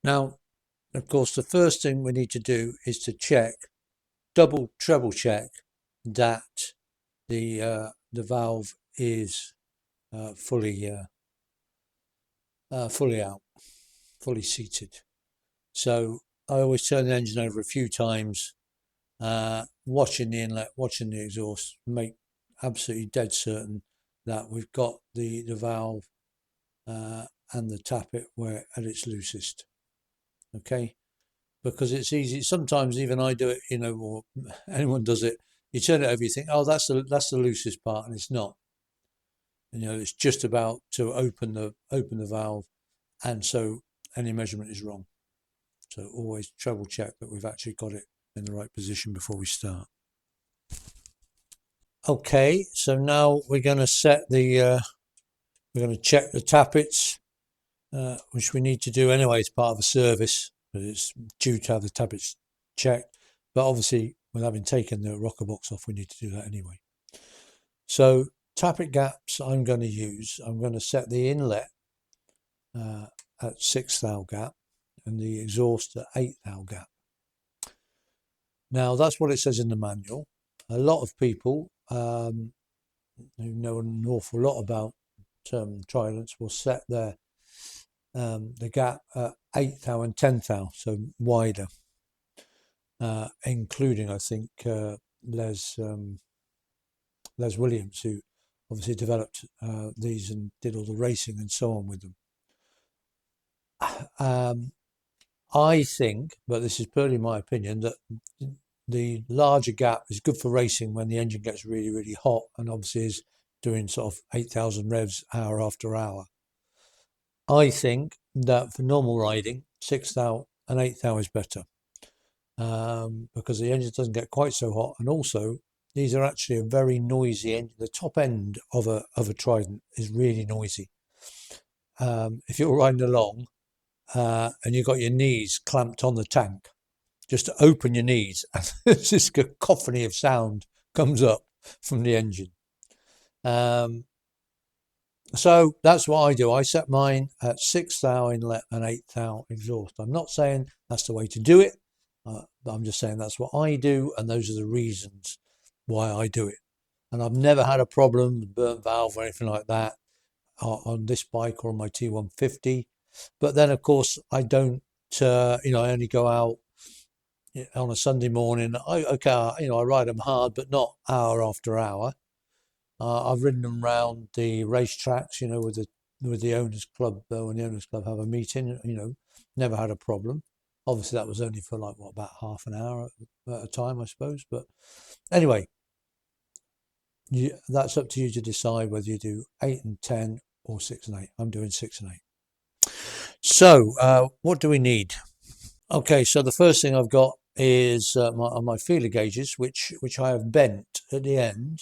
Now, of course, the first thing we need to do is to check, treble check that the valve is fully out, fully seated. So I always turn the engine over a few times, watching the inlet, watching the exhaust, make absolutely dead certain that we've got the valve and the tappet where at its loosest. Okay, because it's easy. Sometimes even I do it, or anyone does it. You turn it over, you think, oh, that's the loosest part, and it's not. It's just about to open the valve, and so any measurement is wrong. So always treble check that we've actually got it in the right position before we start. Okay, so now we're going to we're going to check the tappets, which we need to do anyway as part of a service, but it's due to have the tappets checked. But obviously, with having taken the rocker box off, we need to do that anyway. So tappet gaps I'm going to set the inlet at 6 thou gap and the exhaust at 8 thou gap. Now that's what it says in the manual. A lot of people who know an awful lot about Tridents will set the gap at 8 thou and 10 thou, so wider, including I think Les Williams, who obviously developed these and did all the racing and so on with them. I think, but this is purely my opinion, that the larger gap is good for racing when the engine gets really, really hot and obviously is doing sort of 8,000 revs hour after hour. I think that for normal riding, 6 thou and 8 thou is better, because the engine doesn't get quite so hot, and also these are actually a very noisy engine. The top end of a Trident is really noisy. If you're riding along and you've got your knees clamped on the tank, just to open your knees, and this cacophony of sound comes up from the engine. So that's what I do. I set mine at 6 thou inlet and 8 thou exhaust. I'm not saying that's the way to do it, but I'm just saying that's what I do, and those are the reasons why I do it. And I've never had a problem with burnt valve or anything like that on this bike or on my T150. But then, of course, I don't, I only go out on a Sunday morning. I ride them hard, but not hour after hour. I've ridden them round the racetracks, with the owners club, when the owners club have a meeting, never had a problem. Obviously, that was only for about half an hour at a time, I suppose. But anyway, that's up to you to decide whether you do 8 and 10 or 6 and 8. I'm doing 6 and 8. So, what do we need? Okay, so the first thing I've got is my feeler gauges, which I have bent at the end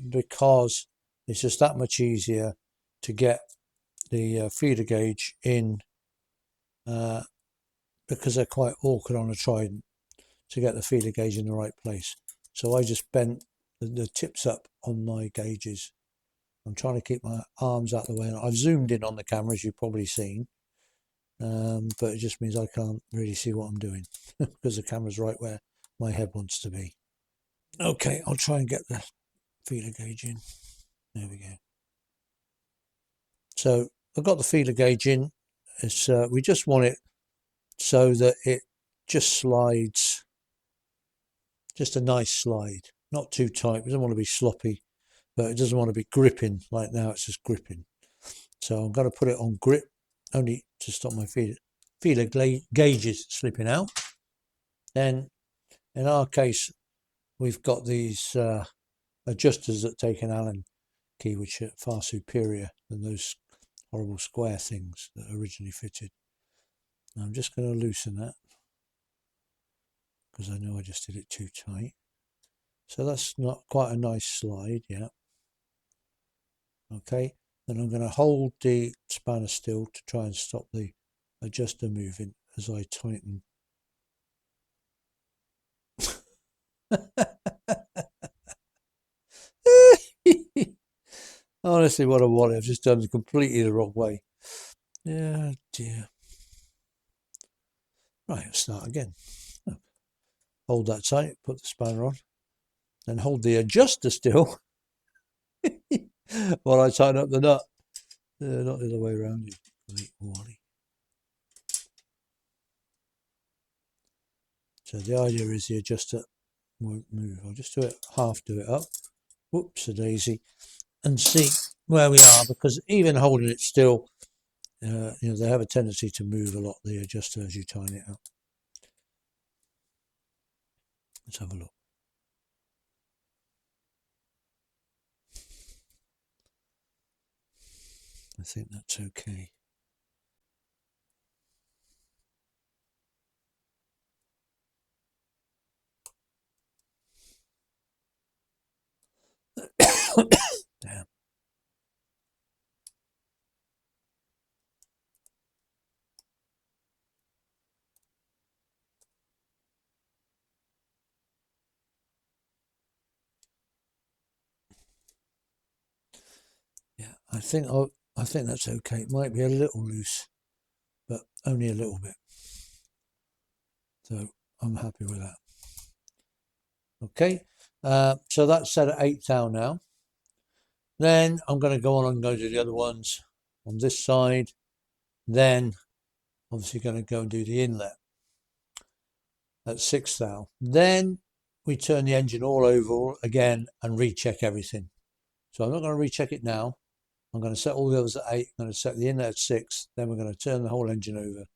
because it's just that much easier to get the feeler gauge in, because they're quite awkward on a Trident to get the feeler gauge in the right place. So I just bent the tips up on my gauges. I'm trying to keep my arms out of the way. I've zoomed in on the camera, as you've probably seen, but it just means I can't really see what I'm doing because the camera's right where my head wants to be. Okay, I'll try and get the feeler gauge in. There we go. So I've got the feeler gauge in. We just want it so that it just slides, just a nice slide, not too tight. We don't want to be sloppy, but it doesn't want to be gripping like now. It's just gripping. So I'm going to put it on grip only to stop my feeler gauges slipping out. Then in our case, we've got these adjusters that take an Allen key, which are far superior than those horrible square things that are originally fitted. Now I'm just going to loosen that because I know I just did it too tight. So that's not quite a nice slide, yeah. Okay, then I'm going to hold the spanner still to try and stop the adjuster moving as I tighten. Honestly, what a wally. I've just done it completely the wrong way. Yeah, dear. Right, let's start again. Hold that tight, put the spanner on, then hold the adjuster still while I tighten up the nut. Not the other way around, you late Wally. So the idea is the adjuster won't move. I'll just do it, half do it up. Whoops, a daisy, and see where we are, because even holding it still, you know, they have a tendency to move a lot, the adjuster, as you tighten it up. Let's have a look. I think that's okay. Damn. Yeah, I think that's okay. It might be a little loose, but only a little bit. So I'm happy with that. Okay, so that's set at 8 thou now. Then I'm going to go on and go to the other ones on this side. Then obviously going to go and do the inlet at 6 thou. Then we turn the engine all over again and recheck everything. So I'm not going to recheck it now. I'm going to set all the others at 8. I'm going to set the inlet at 6. Then we're going to turn the whole engine over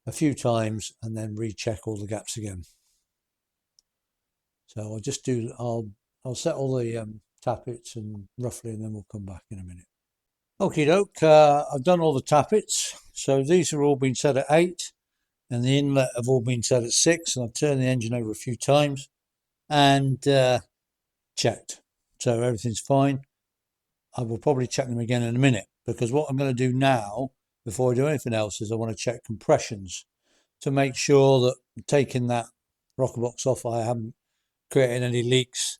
a few times and then recheck all the gaps again. So I'll just do, I'll set all the tappets and roughly, and then we'll come back in a minute. Okie doke, I've done all the tappets. So these are all been set at 8 and the inlet have all been set at 6, and I've turned the engine over a few times and checked. So everything's fine. I will probably check them again in a minute, because what I'm going to do now, before I do anything else, is I want to check compressions to make sure that taking that rocker box off, I haven't created any leaks,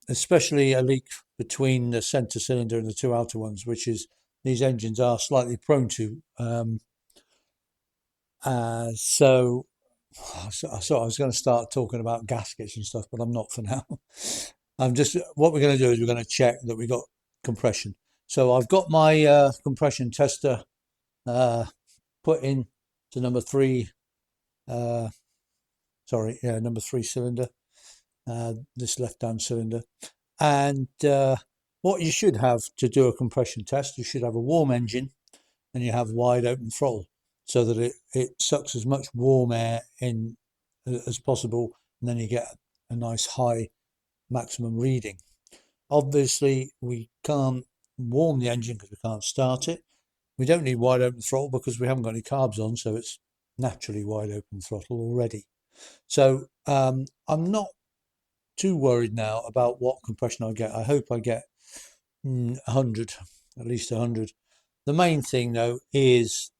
especially a leak between the centre cylinder and the two outer ones, which is these engines are slightly prone to. So I was going to start talking about gaskets and stuff, but I'm not for now. What we're going to do is we're going to check that we got compression. So I've got my compression tester put in to number 3. Number 3 cylinder. This left-hand cylinder, and what you should have to do a compression test, you should have a warm engine and you have wide open throttle, so that it sucks as much warm air in as possible, and then you get a nice high maximum reading. Obviously we can't warm the engine because we can't start it. We don't need wide open throttle because we haven't got any carbs on, so it's naturally wide open throttle already. So I'm not too worried now about what compression I get. I hope I get 100, at least 100. The main thing though is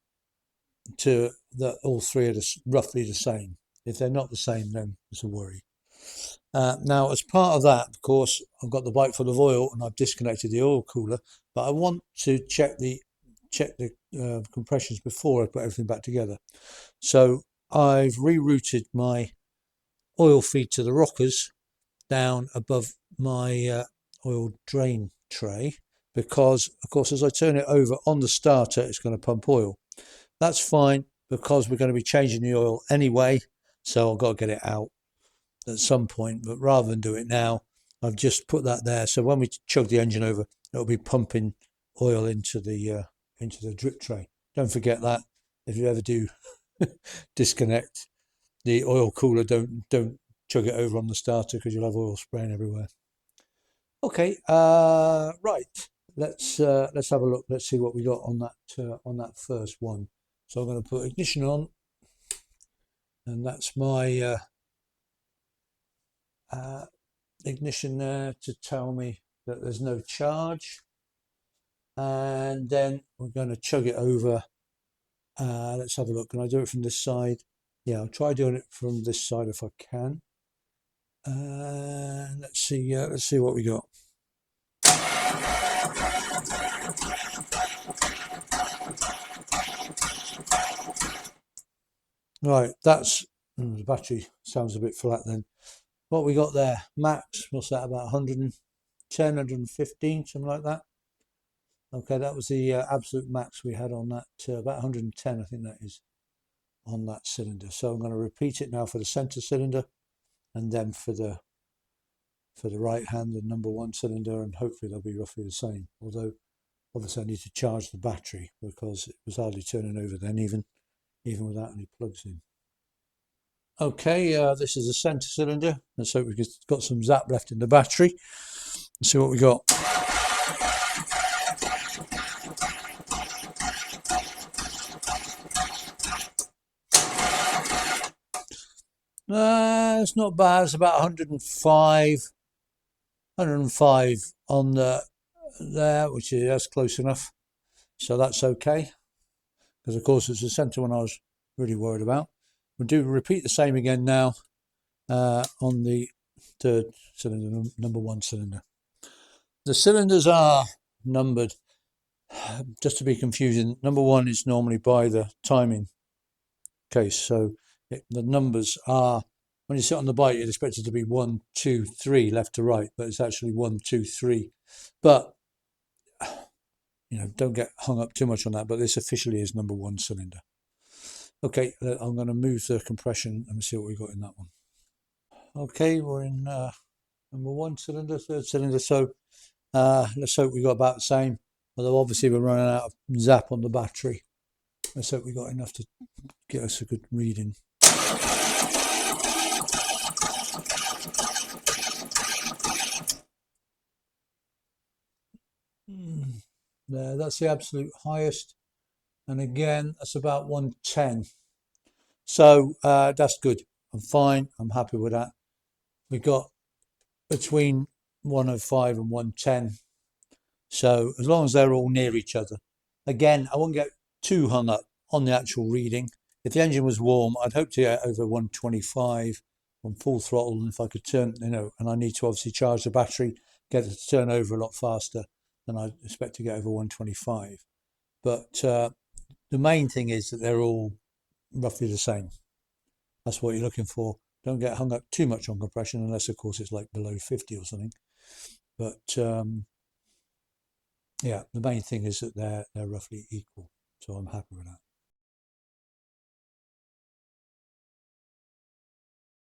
that all three are roughly the same. If they're not the same, then it's a worry. Now, as part of that, of course, I've got the bike full of oil and I've disconnected the oil cooler, but I want to check the compressions before I put everything back together. So I've rerouted my oil feed to the rockers down above my oil drain tray, because of course as I turn it over on the starter it's going to pump oil. That's fine because we're going to be changing the oil anyway, so I've got to get it out at some point, but rather than do it now, I've just put that there, so when we chug the engine over it'll be pumping oil into the drip tray. Don't forget that if you ever do disconnect the oil cooler, don't chug it over on the starter, because you'll have oil spraying everywhere. Okay, right. Let's have a look. Let's see what we got on that first one. So I'm going to put ignition on, and that's my ignition there to tell me that there's no charge. And then we're going to chug it over. Let's have a look. Can I do it from this side? Yeah, I'll try doing it from this side if I can. Let's see what we got. Right, that's the battery sounds a bit flat then. What we got there, max, what's that, about 110, 115, something like that. Okay, that was the absolute max we had on that, about 110, I think that is, on that cylinder. So I'm going to repeat it now for the center cylinder, and then for the right hand, the number one cylinder, and hopefully they'll be roughly the same. Although obviously I need to charge the battery because it was hardly turning over then, even without any plugs in. Okay, this is the center cylinder. Let's hope we've got some zap left in the battery. Let's see what we got. It's not bad. It's about 105 on there, which is that's close enough. So that's okay. Because of course it's the center one I was really worried about. We'll do repeat the same again now on the third cylinder, number one cylinder. The cylinders are numbered, just to be confusing. Number one is normally by the timing case, so the numbers are, when you sit on the bike you'd expect it to be 1, 2, 3 left to right, but it's actually 1, 2, 3. But don't get hung up too much on that, but this officially is number one cylinder. Okay, I'm going to move the compression and see what we've got in that one. Okay, we're in number one cylinder, third cylinder, so let's hope we got about the same, although obviously we're running out of zap on the battery. Let's hope we got enough to get us a good reading. There, that's the absolute highest, and again that's about 110. So that's good. I'm fine. I'm happy with that. We got between 105 and 110. So as long as they're all near each other. Again, I won't get too hung up on the actual reading. If the engine was warm, I'd hope to get over 125 on full throttle. And if I could turn, and I need to obviously charge the battery, get it to turn over a lot faster, then I'd expect to get over 125. But the main thing is that they're all roughly the same. That's what you're looking for. Don't get hung up too much on compression, unless of course it's like below 50 or something. But yeah, the main thing is that they're roughly equal. So I'm happy with that.